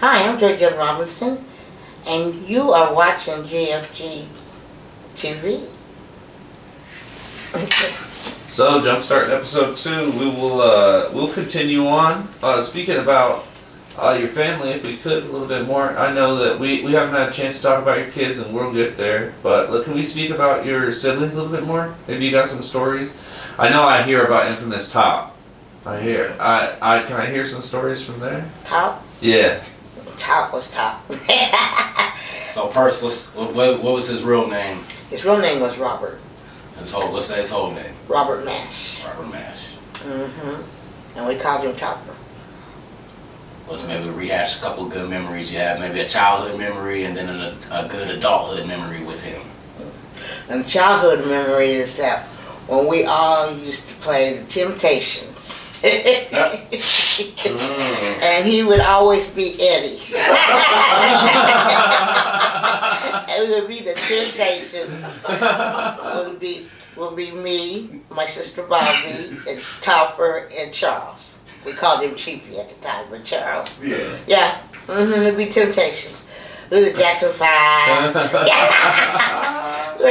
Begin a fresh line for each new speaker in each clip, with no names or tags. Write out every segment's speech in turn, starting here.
Hi, I'm Georgeann Robinson, and you are watching GFG TV.
So, Jumpstart episode 2, we'll continue on. Speaking about your family, if we could, a little bit more. I know that we haven't had a chance to talk about your kids, and we'll get there. But can we speak about your siblings a little bit more? Maybe you got some stories. I know I hear about infamous Top. Can I hear some stories from there?
Top?
Yeah.
Top was Top.
So first, what was his real name?
His real name was Robert.
Let's say his whole name.
Robert Mash.
Robert Mash.
And we called him Chopper.
Let's maybe rehash a couple of good memories you have. Maybe a childhood memory and then a good adulthood memory with him.
And childhood memory is that when we all used to play the Temptations. And he would always be Eddie. It would be the Temptations. Would be me, my sister Bobbie, and Topper, and Charles. We called him Cheapy at the time, but Charles.
Yeah.
Yeah. It'd be Temptations. We were the Jackson 5s. We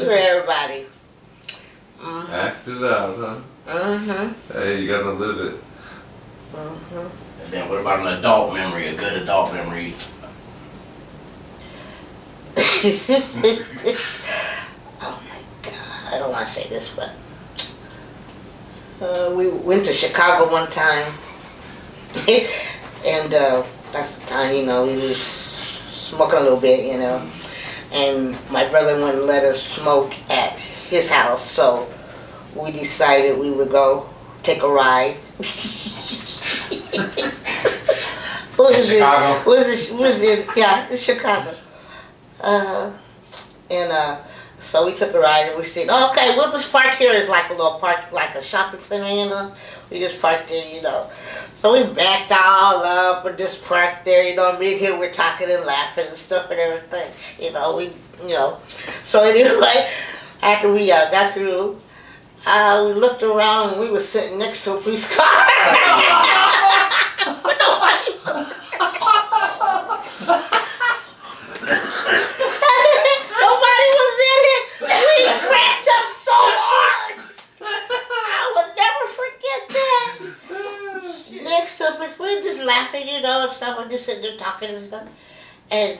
were everybody.
Act it out, huh? Hey, you gotta live it.
And then what about an adult memory, a good adult memory?
Oh my God, I don't want to say this, but we went to Chicago one time, and that's the time, we was smoking a little bit, and my brother wouldn't let us smoke at his house, so we decided we would go take a ride.
Chicago?
Yeah, in Chicago. So we took a ride and we said, okay, we'll just park here. It's like a little park, like a shopping center, We just parked there, So we backed all up and just parked there, Me and him, we're talking and laughing and stuff and everything, So anyway, after we got through, we looked around and we were sitting next to a police car. Nobody was in it. We cracked up so hard. I will never forget that. Next to us, we were just laughing, and stuff. We're just sitting there talking and stuff. And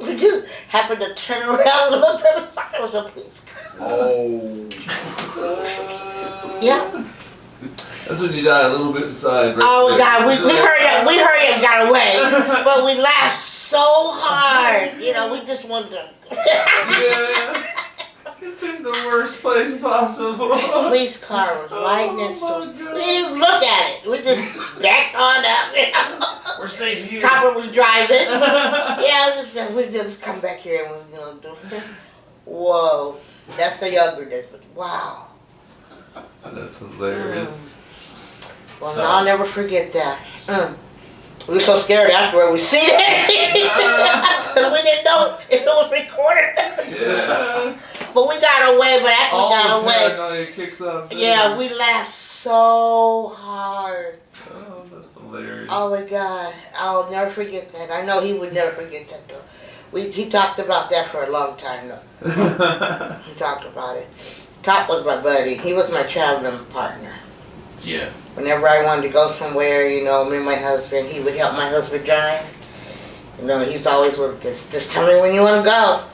we just happened to turn around and look to the side. It was a police car.
Oh.
Yeah.
That's when you die a little bit inside. Right
Oh
there.
God, we hurried up and got away. But we laughed so hard. We just wanted to.
Yeah. You picked the worst place possible.
The police car was right next to us.
God.
We didn't even look at it. We just backed on up.
We're safe here.
Topper was driving. Yeah, we just come back here and we do. Whoa, that's the youngerness, but wow.
That's hilarious.
Well, I'll never forget that. We were so scared afterward. We seen it because we didn't know if it was recorded.
Yeah.
But we got away. But after we got
All the
away,
paranoia kicks off.
yeah, we laughed so hard.
Oh, that's hilarious.
Oh my God, I'll never forget that. I know he would never forget that though. He talked about that for a long time though. He talked about it. Top was my buddy. He was my traveling partner.
Yeah.
Whenever I wanted to go somewhere, me and my husband, he would help my husband drive. He's always with this. Just tell me when you want to go.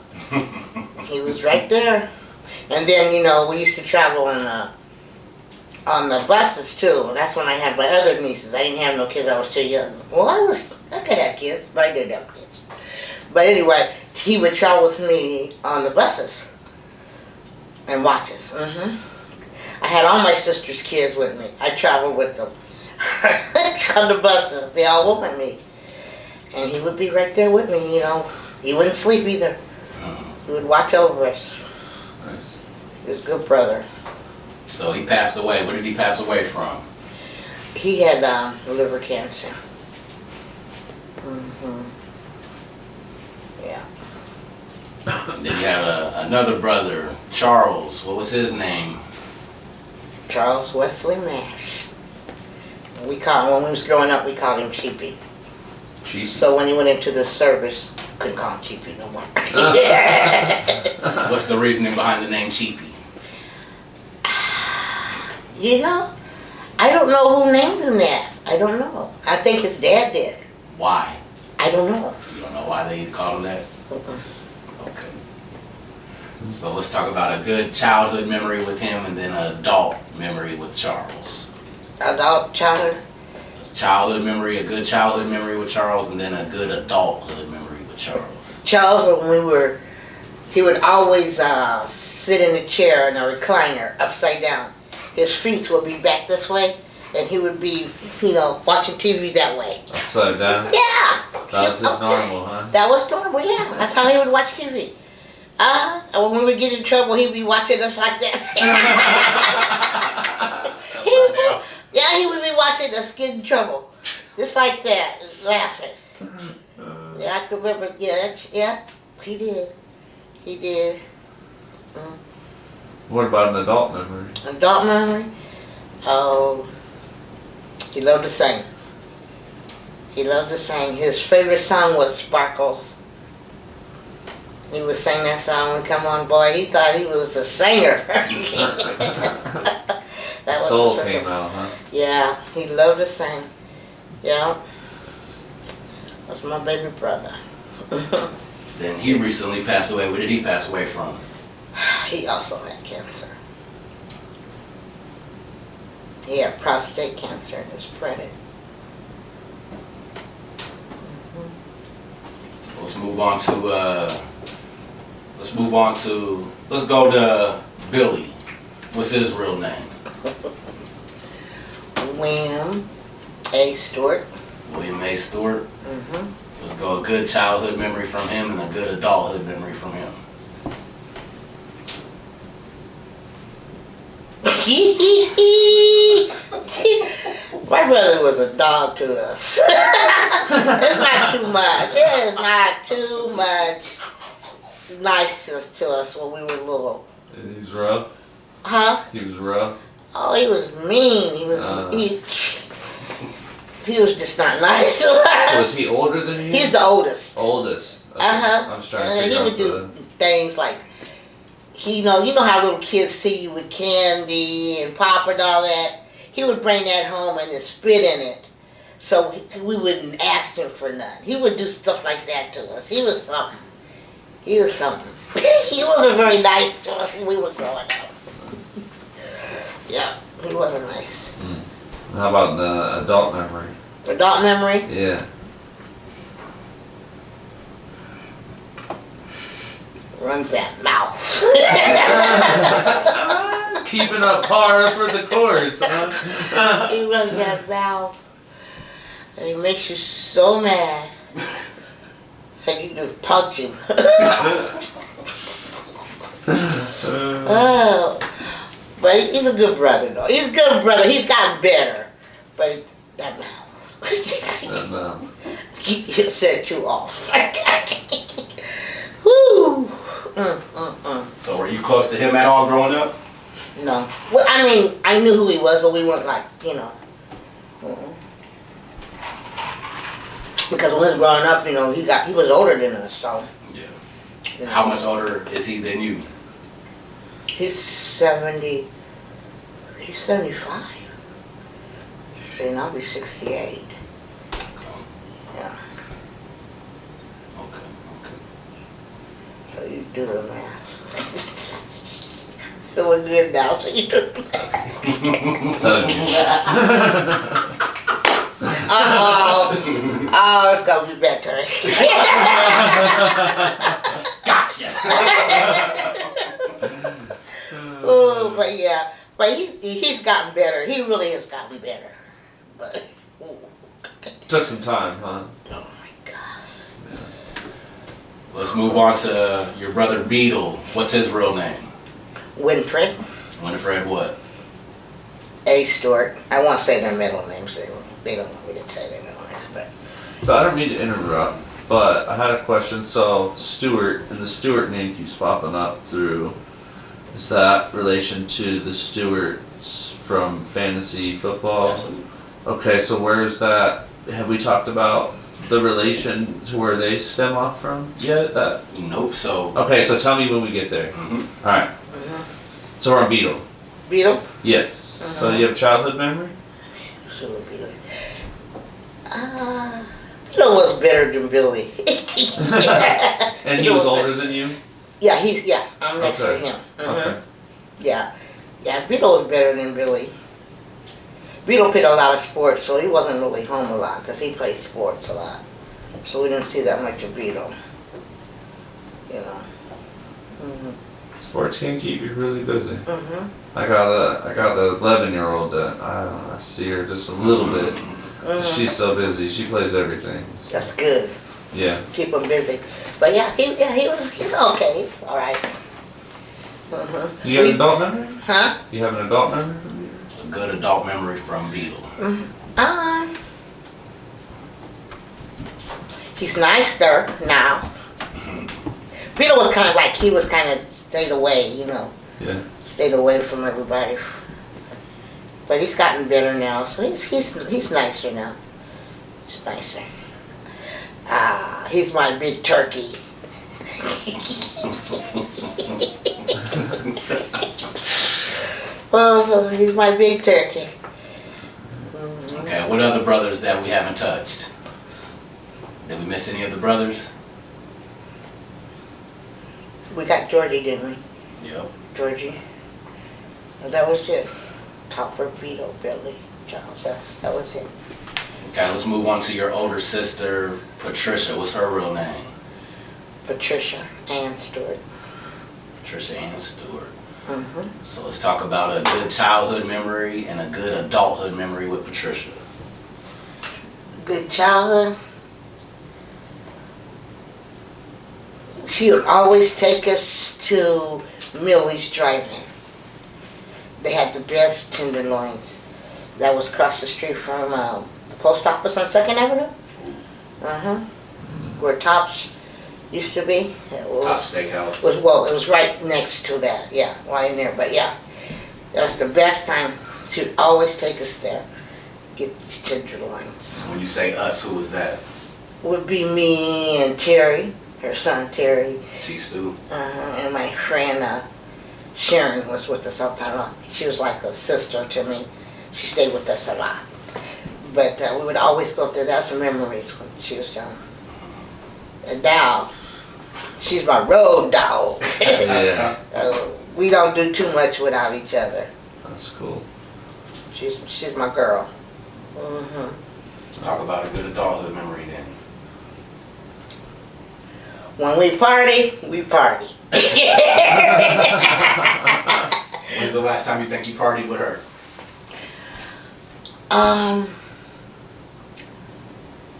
He was right there. And then, we used to travel on the buses too. That's when I had my other nieces. I didn't have no kids. I was too young. Well, I could have kids, but I didn't have kids. But anyway, he would travel with me on the buses and watch us. I had all my sister's kids with me. I traveled with them on the buses. They all went with me. And he would be right there with me, He wouldn't sleep either. He would watch over us.
Nice.
He was a good brother.
So he passed away. What did he pass away from?
He had liver cancer. Yeah.
And then you had another brother, Charles. What was his name?
Charles Wesley Mash. When we was growing up, we called him Cheapy.
Cheapy.
So when he went into the service, couldn't call him Cheapy no more.
What's the reasoning behind the name Cheapy?
You know, I don't know who named him that. I don't know. I think his dad did.
Why?
I don't know.
You don't know why they called him that? Okay. So let's talk about a good childhood memory with him and then an adult memory with Charles.
Adult childhood?
Childhood memory, a good childhood memory with Charles, and then a good adulthood memory with Charles.
Charles, he would always sit in a chair in a recliner, upside down. His feet would be back this way, and he would be, watching TV that way.
Upside down?
Yeah!
That was his normal, huh?
That was normal, yeah. That's how he would watch TV. And when we would get in trouble, he'd be watching us like that. He would be watching us get in trouble. Just like that, laughing. Yeah, I can remember, he did. He did.
What about an adult memory?
Adult memory? Oh, he loved to sing. He loved to sing. His favorite song was Sparkles. He would sing that song and come on, boy. He thought he was the singer. That was
Soul came out, huh?
Yeah, he loved to sing. Yeah. That's my baby brother.
Then he recently passed away. What did he pass away from?
He also had cancer. He had prostate cancer and it spread it.
So let's go to Billy. What's his real name?
William A. Stewart.
William A. Stewart. Let's go a good childhood memory from him and a good adulthood memory from him.
My brother was a dog to us. It's not too much. It is not too much niceness to us when we were little.
He's rough?
Huh?
He was rough?
Oh, he was mean. He was he was just not nice to us.
So is he older than you?
He's the oldest.
Oldest? Okay.
Uh-huh.
I'm just trying to figure
He
out
would do things like, you know how little kids see you with candy and pop and all that? He would bring that home and just spit in it. So we wouldn't ask him for none. He would do stuff like that to us. He was something. He was something. He wasn't very nice to us when we were growing up. Yeah, he wasn't nice.
How about the adult memory?
Adult memory?
Yeah.
Runs that mouth.
Keeping up par for the course, huh?
He runs that mouth. And he makes you so mad. And you can punch him. Oh. But he's a good brother, though. He's a good brother. He's gotten better. But that mouth.
That mouth.
He'll set you off. Woo.
So were you close to him at all growing up?
No. Well, I mean, I knew who he was, but we weren't like, Because when we was growing up, he was older than us, so.
Yeah. How much older is he than you?
He's 70. He's 75. See, I'll be 68. Yeah.
Okay.
So you do the math. Feeling good now, so you do the math. Oh, it's gonna be better.
Gotcha.
Oh, but he's gotten better. He really has gotten better. But
Took some time, huh?
oh my God.
Yeah.
Let's move on to your brother Beetle. What's his real name?
Winfred
Winifred what?
A. Stewart. I won't say their middle names. They don't want me to say their middle names, but.
But I don't mean to interrupt, but I had a question. So Stewart, and the Stewart name keeps popping up through. Is that relation to the Stewarts from fantasy football?
Absolutely.
Okay, so where's that? Have we talked about the relation to where they stem off from yet?
Nope. So.
Okay, so tell me when we get there.
Mm-hmm.
All right. So we're on Beetle.
Beetle?
Yes. So you have childhood memory?
So Beetle. Beetle was better than Billy.
And he was older than you?
Yeah, I'm next to him.
Okay.
Yeah, Beetle was better than Billy. Beetle played a lot of sports, so he wasn't really home a lot because he played sports a lot. So we didn't see that much of Beetle. You know.
Sports can keep you really busy. I got an 11-year-old that I see her just a little bit. She's so busy. She plays everything.
That's good.
Yeah.
Keep him busy. But he's okay. He's all right.
You have an adult memory?
Huh?
You have an adult memory from Beetle?
A good adult memory from Beetle.
He's nicer now. Beetle was kind of stayed away, you know.
Yeah.
Stayed away from everybody. But he's gotten better now, so he's nicer now. He's nicer. He's my big turkey. Oh, he's my big turkey.
Okay, what other brothers that we haven't touched? Did we miss any of the brothers?
We got Georgie, didn't we?
Yep.
Georgie. And that was it. Topper, Beetle, Billy, Charles. That was it.
Okay, let's move on to your older sister, Patricia. What's her real name?
Patricia Ann Stewart.
Patricia Ann Stewart. So let's talk about a good childhood memory and a good adulthood memory with Patricia.
Good childhood. She would always take us to Millie's Drive-In. They had the best tenderloins. That was across the street from the post office on 2nd Avenue. Where Tops used to be.
Tops Steakhouse.
It was right next to that. Yeah, right in there. But yeah, that was the best time. She would always take us there. Get these tenderloins.
When you say us, who was that?
Would be me and Terry, her son Terry.
T-Stu.
And my friend Sharon was with us all the time. She was like a sister to me. She stayed with us a lot. But we would always go there. That's some memories when she was young. And now, she's my road dog. We don't do too much without each other.
That's cool.
She's my girl.
Talk about a good adulthood memory then.
When we party, we party.
When's the last time you think you partied with her?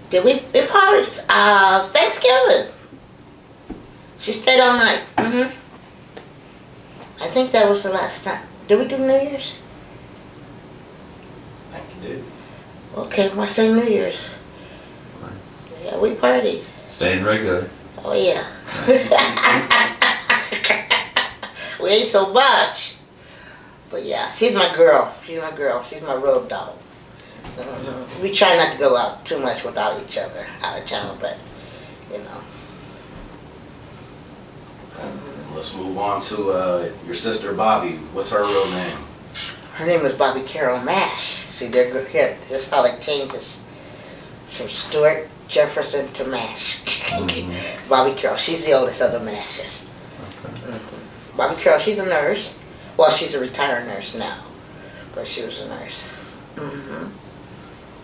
Did we partied Thanksgiving. She stayed all night. I think that was the last time. Did we do New Year's?
I think you did.
Okay, I say New Year's. Yeah, we partied.
Staying regular.
Oh yeah. We ate so much. But yeah, she's my girl. She's my girl. She's my road dog. We try not to go out too much without each other out of town, but you know.
Let's move on to your sister Bobbie. What's her real name?
Her name is Bobbie Carol Mash. See, they're good here. That's how it changes from Stewart Jefferson to Mash. Bobbie Carol. She's the oldest of the Mashes. Bobbie Carol. She's a nurse. Well, she's a retired nurse now, but she was a nurse.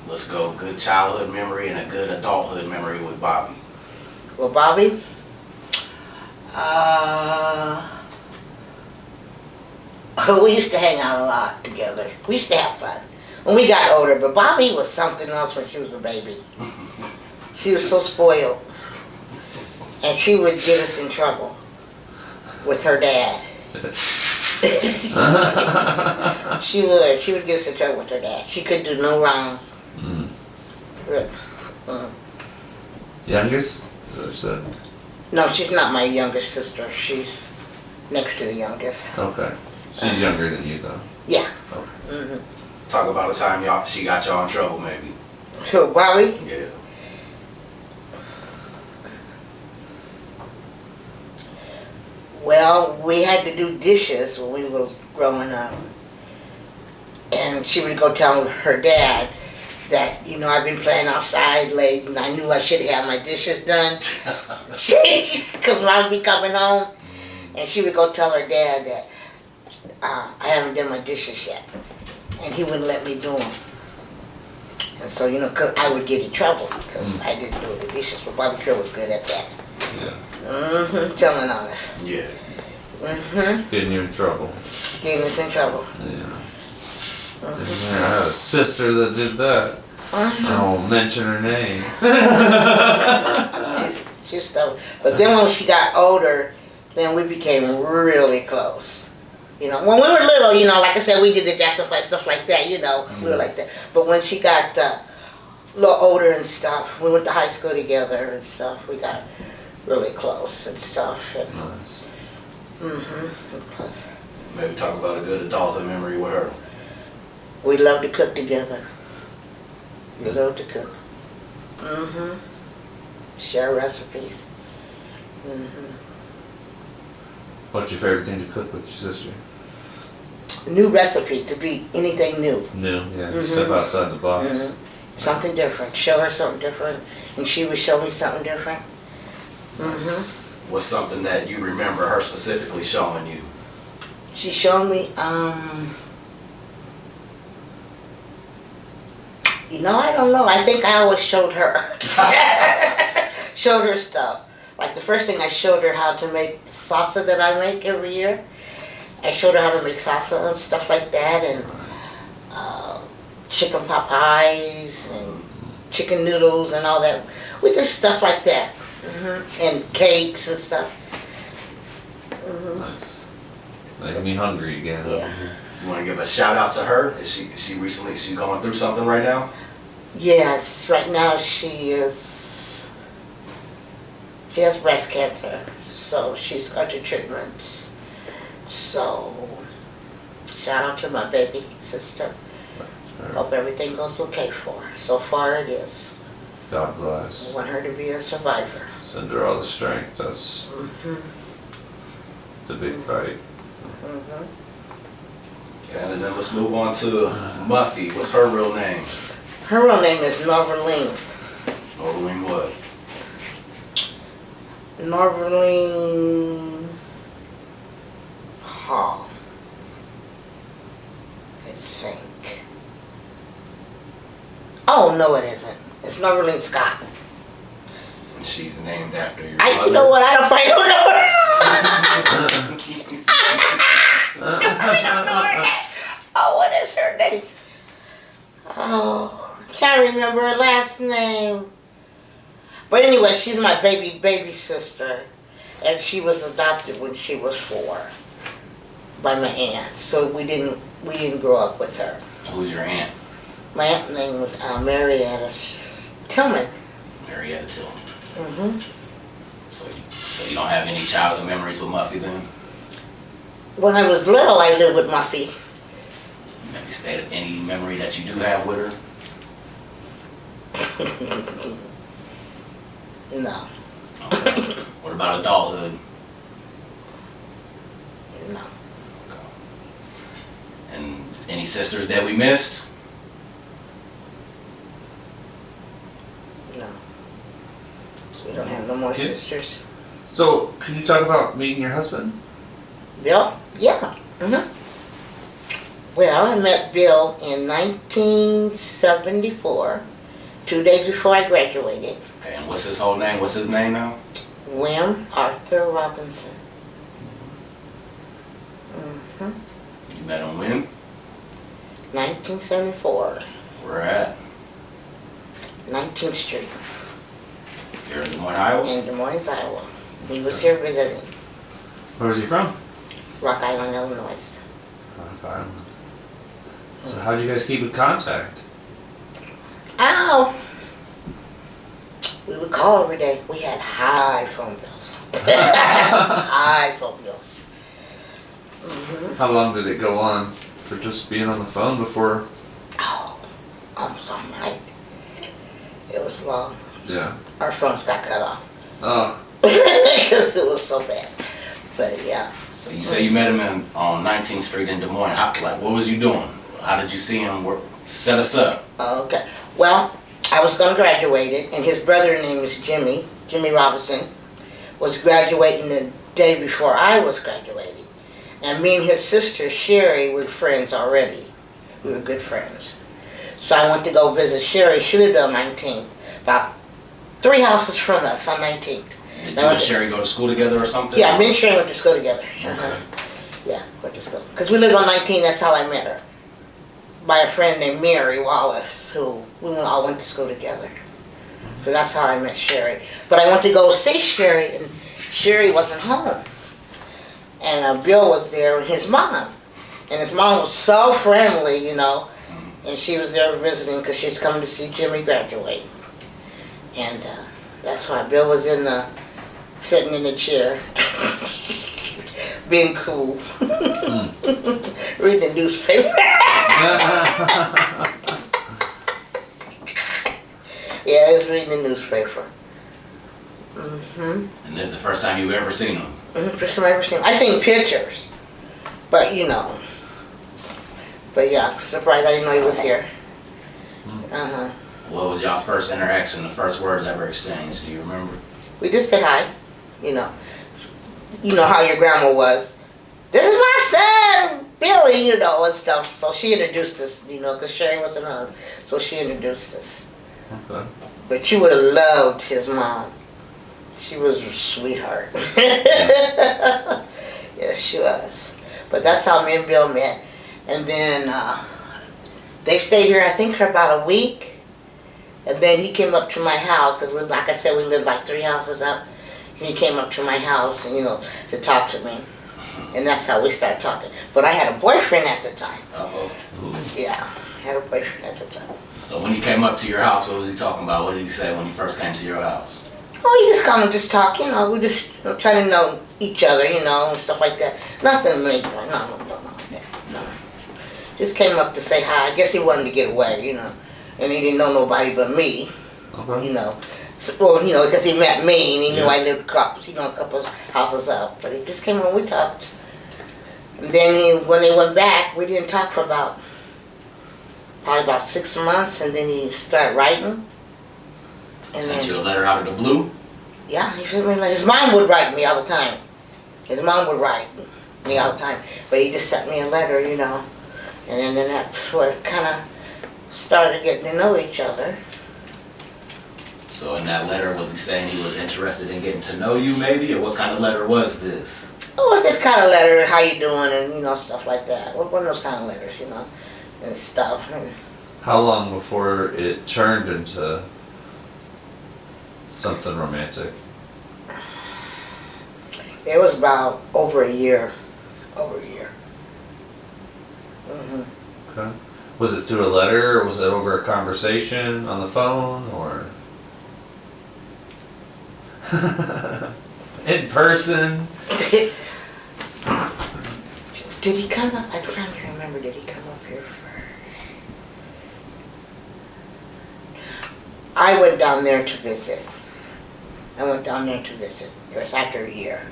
Let's go good childhood memory and a good adulthood memory with Bobbie.
Well, Bobbie, we used to hang out a lot together. We used to have fun when we got older, but Bobbie was something else when she was a baby. She was so spoiled, and she would get us in trouble with her dad. She would get us in trouble with her dad. She could do no wrong.
Youngest? Is that what you said?
No, she's not my youngest sister. She's next to the youngest.
Okay. She's younger than you, though.
Yeah.
Okay.
Talk about a time she got y'all in trouble, maybe.
So, Bobbie?
Yeah.
Well, we had to do dishes when we were growing up. And she would go tell her dad that, I've been playing outside late and I knew I should have my dishes done. Because Mom would be coming home. And she would go tell her dad that I haven't done my dishes yet. And he wouldn't let me do them. And so, 'cause I would get in trouble because I didn't do the dishes. But Bobbie Carol was good at that.
Yeah.
Telling on us.
Yeah.
Getting you in trouble.
Getting us in trouble.
Yeah. I had a sister that did that. I won't mention her name.
She's stubborn. But then when she got older, then we became really close. When we were little, like I said, we did the Jackson fight, stuff like that, we were like that. But when she got a little older and stuff, we went to high school together and stuff, we got really close and stuff. And,
Nice.
Maybe talk about a good adulthood memory with her.
We love to cook together. We love to cook. Share recipes.
What's your favorite thing to cook with your sister?
New recipe, to be anything new.
New, yeah. Step outside the box.
Something different. Show her something different, and she would show me something different.
What's something that you remember her specifically showing you?
She showed me, I don't know. I think I always showed her. Showed her stuff. Like the first thing I showed her how to make salsa that I make every year. I showed her how to make salsa and stuff like that, and chicken pot pies and chicken noodles and all that. We did stuff like that. And cakes and stuff.
Nice. Making me hungry again.
Yeah.
You want to give a shout out to her? Is she going through something right now?
Yes, right now she has breast cancer, so she's got her treatments. So, shout out to my baby sister. Hope everything goes okay for her. So far it is.
God bless.
I want her to be a survivor.
Send her all the strength. That's the big fight.
Okay, and then let's move on to Muffy. What's her real name?
Her real name is Norverline.
Norverline what?
Norverline Hall, I think. Oh, no it isn't. It's Norverline Scott.
And she's named after your
You
mother?
know what? I don't know. Oh, what is her name? Oh, can't remember her last name. But anyway, she's my baby sister, and she was adopted when she was 4 by my aunt. So we didn't grow up with her.
Who's your aunt?
My aunt's name was Marietta Tillman.
Marietta Tillman. So you don't have any childhood memories with Muffy then?
When I was little, I lived with Muffy.
Have you stated any memory that you do have with her?
No.
Okay. What about adulthood?
No.
Okay. And any sisters that we missed?
No. So we don't have no more sisters.
So, can you talk about meeting your husband?
Bill? Yeah. Well, I met Bill in 1974, 2 days before I graduated.
Okay, and what's his whole name? What's his name now?
William Arthur Robinson.
You met him when?
1974,
Where at?
19th Street
Here in Des Moines, Iowa?
in Des Moines, Iowa. He was here visiting.
Where's he from?
Rock Island, Illinois.
Rock Island. So how'd you guys keep in contact?
Ow! We would call every day. We had high phone bills. High phone bills.
How long did it go on for just being on the phone before?
Oh, almost all night. It was long.
Yeah.
Our phones got cut off.
Oh,
Because it was so bad. But yeah.
So you say you met him on 19th Street in Des Moines. What was you doing? How did you see him work? Set us up.
Okay. Well, I was going to graduate it, and his brother name is Jimmy Robinson, was graduating the day before I was graduating. And me and his sister, Sherry, were friends already. We were good friends. So I went to go visit Sherry. She lived on 19th, about 3 houses from us on 19th.
Did you and Sherry go to school together or something?
Yeah, me and Sherry went to school together.
Okay.
Yeah, went to school. Because we lived on 19, that's how I met her. By a friend named Mary Wallace, who we all went to school together. So that's how I met Sherry. But I went to go see Sherry, and Sherry wasn't home. And Bill was there with his mom. And his mom was so friendly, you know. And she was there visiting because she's coming to see Jimmy graduate. And that's why Bill was sitting in the chair, being cool, reading the newspaper. Yeah, I was reading the newspaper.
And this is the first time you ever seen him?
First time I ever seen him. I seen pictures, but you know. But yeah, surprised I didn't know he was here.
What was y'all's first interaction, the first words ever exchanged? Do you remember?
We did say hi, you know. You know how your grandma was. This is my son, Billy, you know, and stuff. So she introduced us, you know, because Sherry wasn't home. So she introduced us.
Okay.
But you would have loved his mom. She was a sweetheart. Yes, she was. But that's how me and Bill met. And then they stayed here, I think, for about a week. And then he came up to my house, because like I said, we lived like 3 houses up. And he came up to my house, and, you know, to talk to me. And that's how we started talking. But I had a boyfriend at the time. Yeah, I had a boyfriend at the time.
So when he came up to your house, what was he talking about? What did he say when he first came to your house?
Oh, he just come and just talk, you know. We just trying to know each other, you know, and stuff like that. Nothing major, no, like that, no. Just came up to say hi. I guess he wanted to get away, you know. And he didn't know nobody but me, you know. So, well, you know, because he met me and he knew I lived a couple houses up. But he just came when we talked. And then when they went back, we didn't talk for probably about 6 months, and then he started writing. And
sent you a letter out of the blue?
Yeah, he sent me a letter. His mom would write me all the time. His mom would write me all the time. But he just sent me a letter, you know. And then that's what kind of started getting to know each other.
So in that letter, was he saying he was interested in getting to know you maybe? Or what kind of letter was this?
Oh, this kind of letter, how you doing, and, you know, stuff like that. One of those kind of letters, you know, and stuff. And
how long before it turned into something romantic?
It was about over a year.
Okay. Was it through a letter, or was it over a conversation on the phone, or in person?
Did he come up? I'm trying to remember. Did he come up here first? I went down there to visit. It was after a year.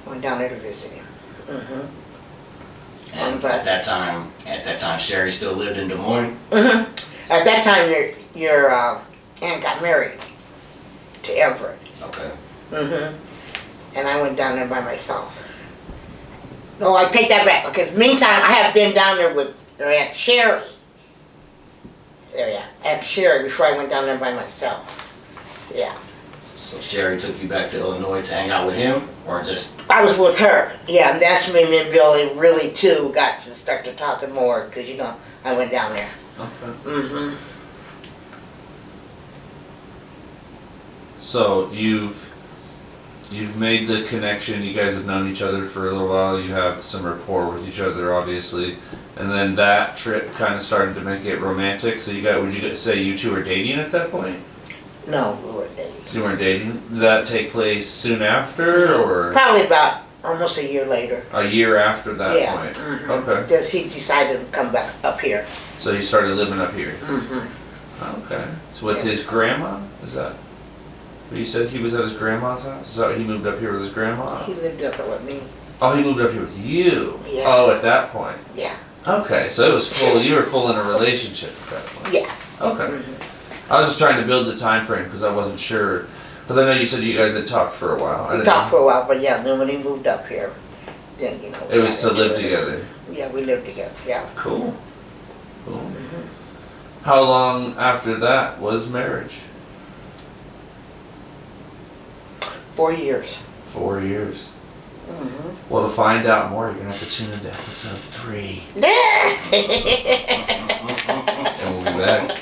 I went down there to visit him.
And at that time, Sherry still lived in Des Moines?
At that time, your aunt got married to Everett.
Okay.
And I went down there by myself. No, I take that back. Okay, meantime, I have been down there with Aunt Sherry. Aunt Sherry, before I went down there by myself. Yeah.
So Sherry took you back to Illinois to hang out with him, or just?
I was with her. Yeah, and that's when me and Billy really too got to start to talking more, because, you know, I went down there.
Okay. So you've made the connection. You guys have known each other for a little while. You have some rapport with each other, obviously, and then that trip kind of started to make it romantic. So would you say you two were dating at that point?
No, we weren't dating.
You weren't dating? Did that take place soon after, or?
Probably about almost a year later.
A year after that
point.
Okay.
Because he decided to come back up here.
So he started living up here? Okay. So with his grandma? Is that? You said he was at his grandma's house? Is that why he moved up here with his grandma?
He lived up there with me.
Oh, he moved up here with you?
Yeah.
Oh, at that point?
Yeah.
Okay, so it was full, you were full in a relationship at that point?
Yeah.
Okay.
Mm-hmm.
I was just trying to build the time frame because I wasn't sure. Because I know you said you guys had talked for a while.
We talked for a while, but yeah, then when he moved up here, then, you know.
It was to
got
live
into it.
together.
Yeah, we lived together, yeah.
Cool. Cool.
Mm-hmm.
How long after that was marriage?
4 years.
4 years.
Mm-hmm.
Well, to find out more, you're going to have to tune into episode 3. And we'll be back.